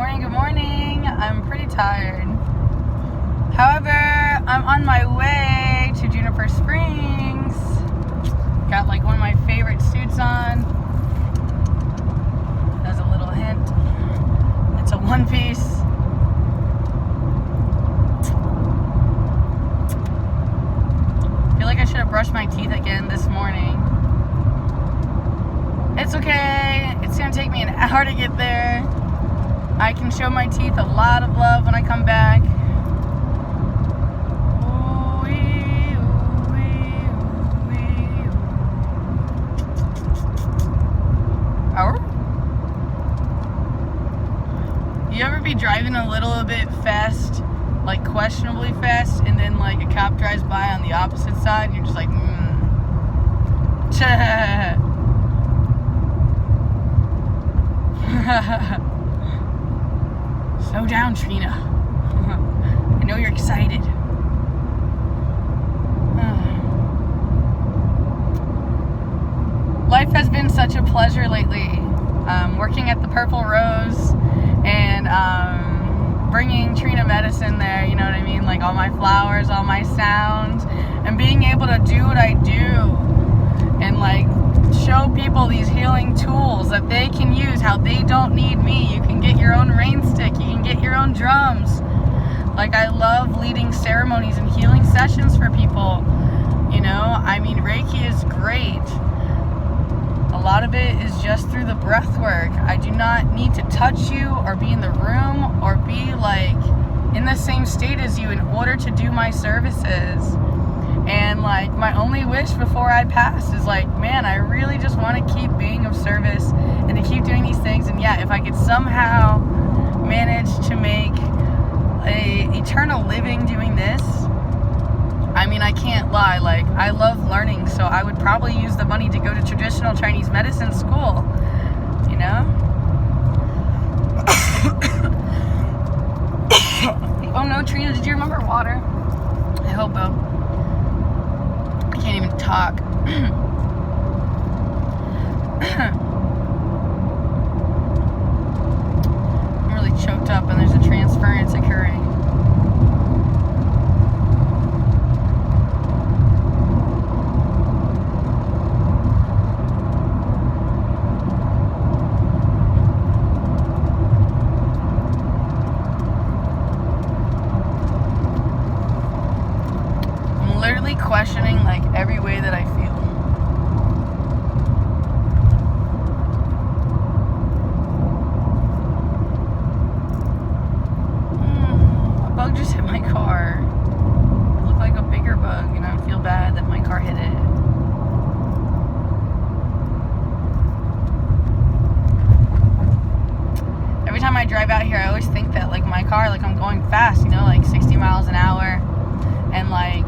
Good morning. I'm pretty tired. However, I'm on my way to Juniper Springs. Got like one of my favorite suits on. As a little hint, it's a one piece. I feel like I should have brushed my teeth again this morning. It's okay. It's gonna take me an hour to get there. I can show my teeth a lot of love when I come back. Ooh-wee, ooh-wee, ooh-wee. Ow. You ever be driving a little bit fast, like questionably fast, and then like a cop drives by on the opposite side and you're just like, Slow down, Trina. I know you're excited. Life has been such a pleasure lately. Working at the Purple Rose and bringing Trina medicine there, you know what I mean? Like all my flowers, all my sounds, and being able to do what I do and like show people these healing tools that they can use, how they don't need me. You can get your own rain stick, you can get your own drums. Like I love leading ceremonies and healing sessions for people. You know, I mean, Reiki is great. A lot of it is just through the breath work. I do not need to touch you or be in the room or be like in the same state as you in order to do my services. And like my only wish before I pass is like, man, I really just want to keep being of service and to keep doing these things. And yeah, if I could somehow manage to make a eternal living doing this, I mean, I can't lie, like I love learning, so I would probably use the money to go to traditional Chinese medicine school, you know? Oh no, Trina, did you remember water? I hope so. I can't even talk. I'm really choked up and there's a transference occurring. Literally questioning like every way that I feel. A bug just hit my car. It looked like a bigger bug and I feel bad that my car hit it. Every time I drive out here I always think that like my car, like I'm going fast, you know, like 60 miles an hour. And like,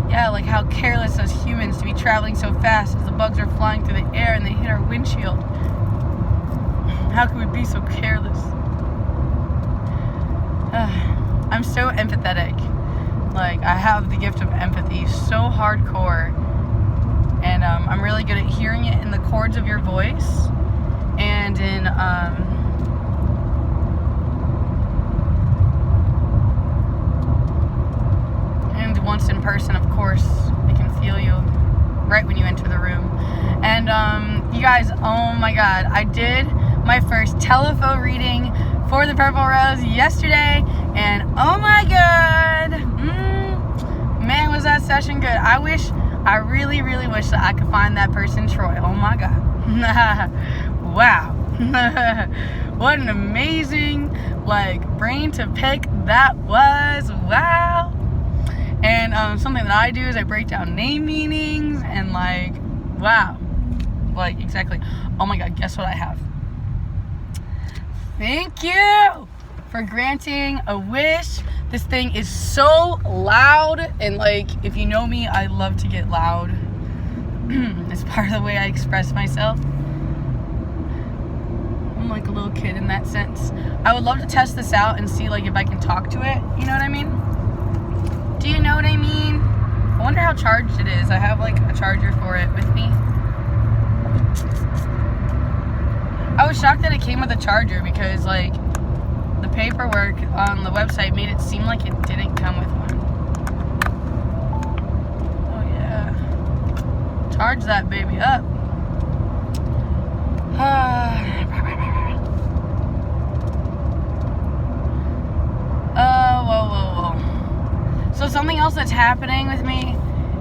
yeah, like how careless as humans to be traveling so fast as the bugs are flying through the air and they hit our windshield. How can we be so careless? I'm so empathetic. Like, I have the gift of empathy so hardcore. And I'm really good at hearing it in the chords of your voice. And in, once in person, of course, I can feel you right when you enter the room. And you guys, oh my god, I did my first telephone reading for the Purple Rose yesterday, and oh my god, man, was that session good. I really wish that I could find that person, Troy. Oh my god. Wow. What an amazing like brain to pick that was. Wow. And something that I do is I break down name meanings and like, wow, like exactly. Oh my god, guess what I have? Thank you for granting a wish. This thing is so loud, and like, if you know me, I love to get loud. It's part of the way I express myself. I'm like a little kid in that sense. I would love to test this out and see like if I can talk to it, you know what I mean? Do you know what I mean? I wonder how charged it is. I have like a charger for it with me. I was shocked that it came with a charger because like the paperwork on the website made it seem like it didn't come with one. Oh yeah. Charge that baby up. Whoa. So something else that's happening with me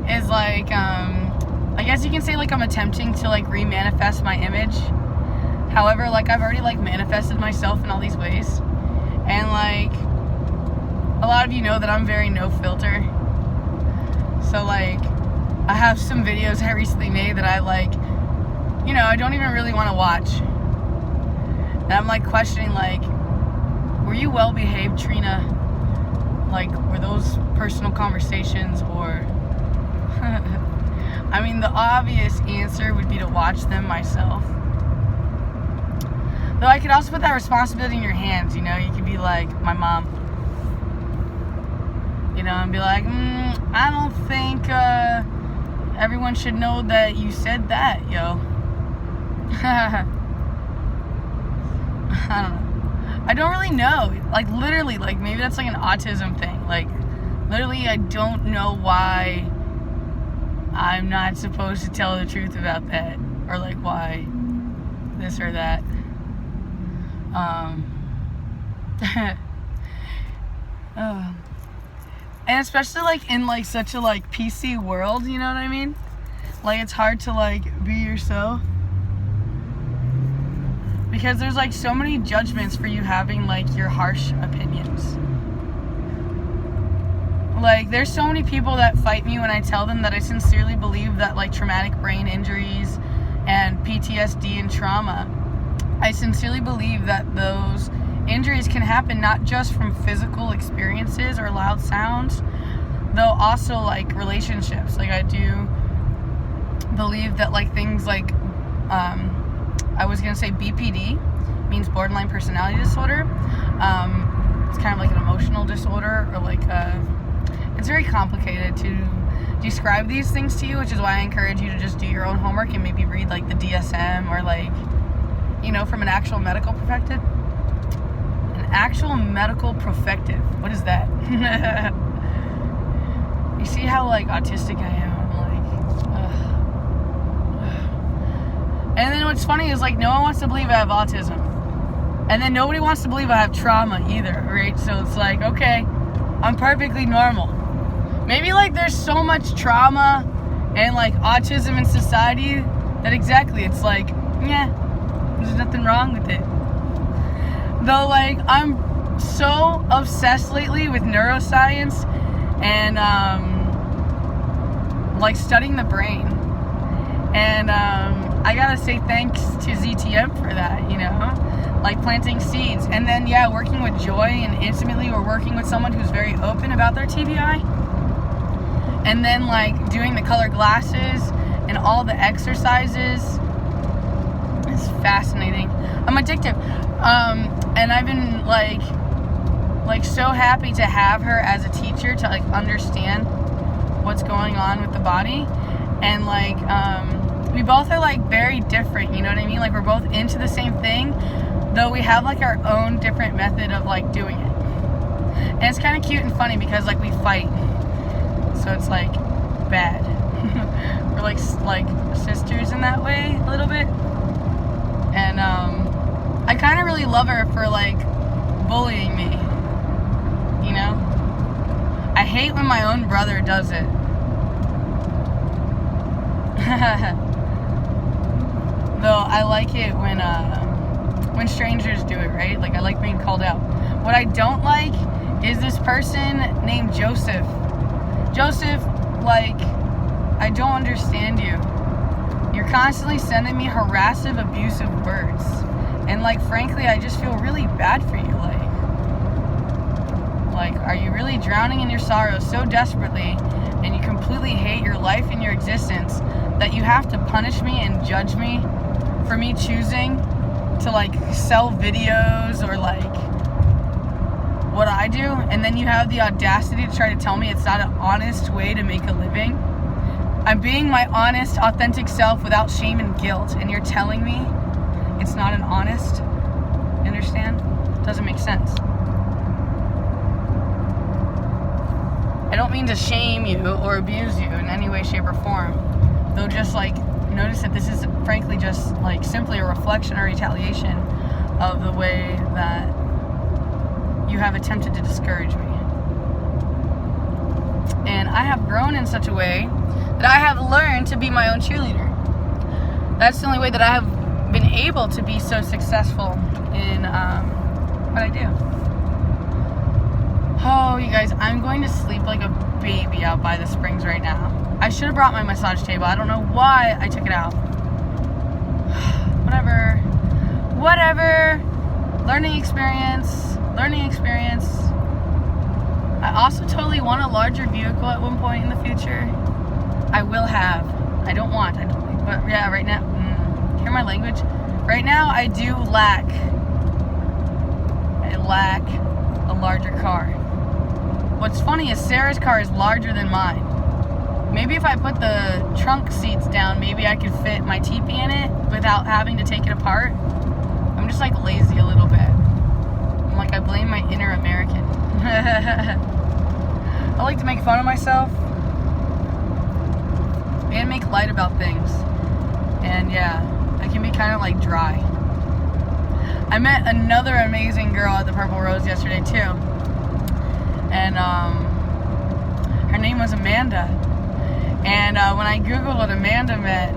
is like, I guess you can say like I'm attempting to like re-manifest my image. However, like I've already like manifested myself in all these ways. And like, a lot of you know that I'm very no filter. So like, I have some videos I recently made that I like, you know, I don't even really want to watch. And I'm like questioning like, were you well behaved, Trina? Like, were those personal conversations or... I mean, the obvious answer would be to watch them myself. Though I could also put that responsibility in your hands, you know? You could be like my mom. You know, and be like, I don't think everyone should know that you said that, yo. I don't know. I don't really know. Like, literally, like, maybe that's like an autism thing. Like, literally, I don't know why I'm not supposed to tell the truth about that. Or, like, why this or that. And especially, like, in, like, such a, like, PC world, you know what I mean? Like, it's hard to, like, be yourself. Because there's like so many judgments for you having like your harsh opinions. Like there's so many people that fight me when I tell them that I sincerely believe that like traumatic brain injuries and PTSD and trauma, I sincerely believe that those injuries can happen not just from physical experiences or loud sounds, though also like relationships. Like I do believe that like things like I was going to say BPD, means borderline personality disorder. It's kind of like an emotional disorder, or like, it's very complicated to describe these things to you, which is why I encourage you to just do your own homework and maybe read like the DSM or like, you know, from an actual medical perspective. An actual medical perspective. What is that? You see how like autistic I am? And then what's funny is like no one wants to believe I have autism. And then nobody wants to believe I have trauma either, right? So it's like, okay, I'm perfectly normal. Maybe like there's so much trauma and like autism in society that exactly it's like, yeah, there's nothing wrong with it. Though like I'm so obsessed lately with neuroscience and like studying the brain. And I gotta say thanks to ZTM for that, you know, like planting seeds. And then, yeah, working with Joy and intimately, or working with someone who's very open about their TBI. And then, like, doing the color glasses and all the exercises. It's fascinating. I'm addictive. And I've been, like so happy to have her as a teacher to, like, understand what's going on with the body. And, like, we both are like very different, you know what I mean? Like we're both into the same thing, though we have like our own different method of like doing it. And it's kind of cute and funny because like we fight, so it's like bad. We're like sisters in that way a little bit. And I kind of really love her for like bullying me, you know? I hate when my own brother does it. Though I like it when strangers do it, right? Like I like being called out. What I don't like is this person named Joseph. Joseph, like, I don't understand you. You're constantly sending me harassive, abusive words. And like frankly, I just feel really bad for you. Like are you really drowning in your sorrow so desperately and you completely hate your life and your existence that you have to punish me and judge me for me choosing to like sell videos or like what I do, and then you have the audacity to try to tell me it's not an honest way to make a living? I'm being my honest, authentic self without shame and guilt, and you're telling me it's not an honest, understand? Doesn't make sense. I don't mean to shame you or abuse you in any way, shape, or form. Though just like notice that this is frankly just like simply a reflection or retaliation of the way that you have attempted to discourage me. And I have grown in such a way that I have learned to be my own cheerleader. That's the only way that I have been able to be so successful in what I do. Oh, you guys, I'm going to sleep like a baby out by the springs right now. I should have brought my massage table. I don't know why I took it out. Whatever. Learning experience. I also totally want a larger vehicle at one point in the future. I will have. I don't want. But yeah, right now, hear my language? Right now, I lack a larger car. What's funny is Sarah's car is larger than mine. Maybe if I put the trunk seats down, maybe I could fit my teepee in it without having to take it apart. I'm just like lazy a little bit. I'm like, I blame my inner American. I like to make fun of myself and make light about things. And yeah, I can be kind of like dry. I met another amazing girl at the Purple Rose yesterday too. And her name was Amanda. And when I Googled what Amanda meant,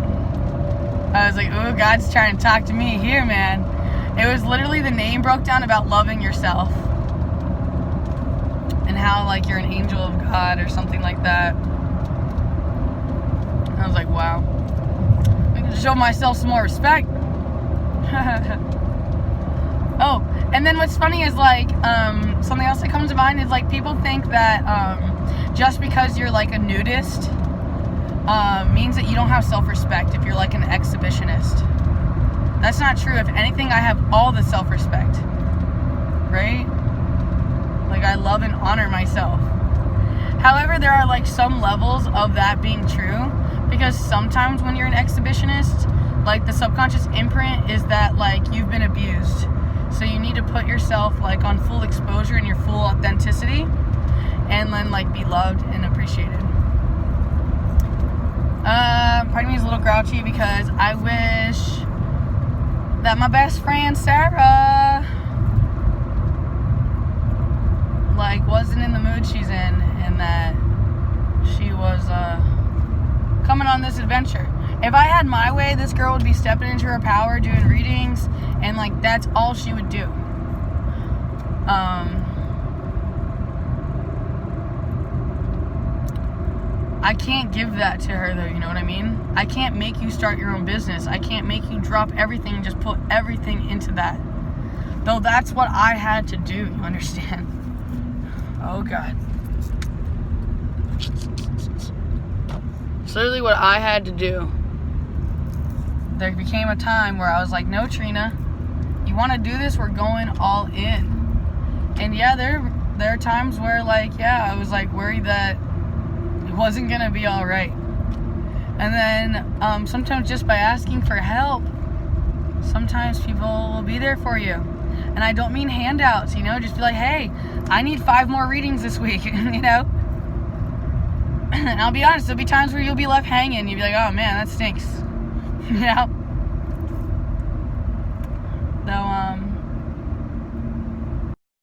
I was like, ooh, God's trying to talk to me here, man. It was literally the name broke down about loving yourself. And how, like, you're an angel of God or something like that. And I was like, wow. I can show myself some more respect. Oh, and then what's funny is, like, something else that comes to mind is, like, people think that just because you're, like, a nudist means that you don't have self-respect if you're, like, an exhibitionist. That's not true. If anything, I have all the self-respect. Right? Like, I love and honor myself. However, there are, like, some levels of that being true, because sometimes when you're an exhibitionist, like, the subconscious imprint is that, like, you've been abused. So you need to put yourself, like, on full exposure and your full authenticity, and then, like, be loved and appreciated. Part of me is a little grouchy because I wish that my best friend Sarah, like, wasn't in the mood she's in, and that she was coming on this adventure. If I had my way, this girl would be stepping into her power, doing readings, and, like, that's all she would do. I can't give that to her, though, you know what I mean? I can't make you start your own business. I can't make you drop everything and just put everything into that. Though that's what I had to do, you understand? Oh, God. It's literally what I had to do. There became a time where I was like, no, Trina, you want to do this? We're going all in. And yeah, there are times where, like, yeah, I was, like, worried that it wasn't going to be all right. And then sometimes just by asking for help, sometimes people will be there for you. And I don't mean handouts, you know, just be like, hey, I need 5 more readings this week, you know? And I'll be honest, there'll be times where you'll be left hanging. You'll be like, oh, man, that stinks. You know?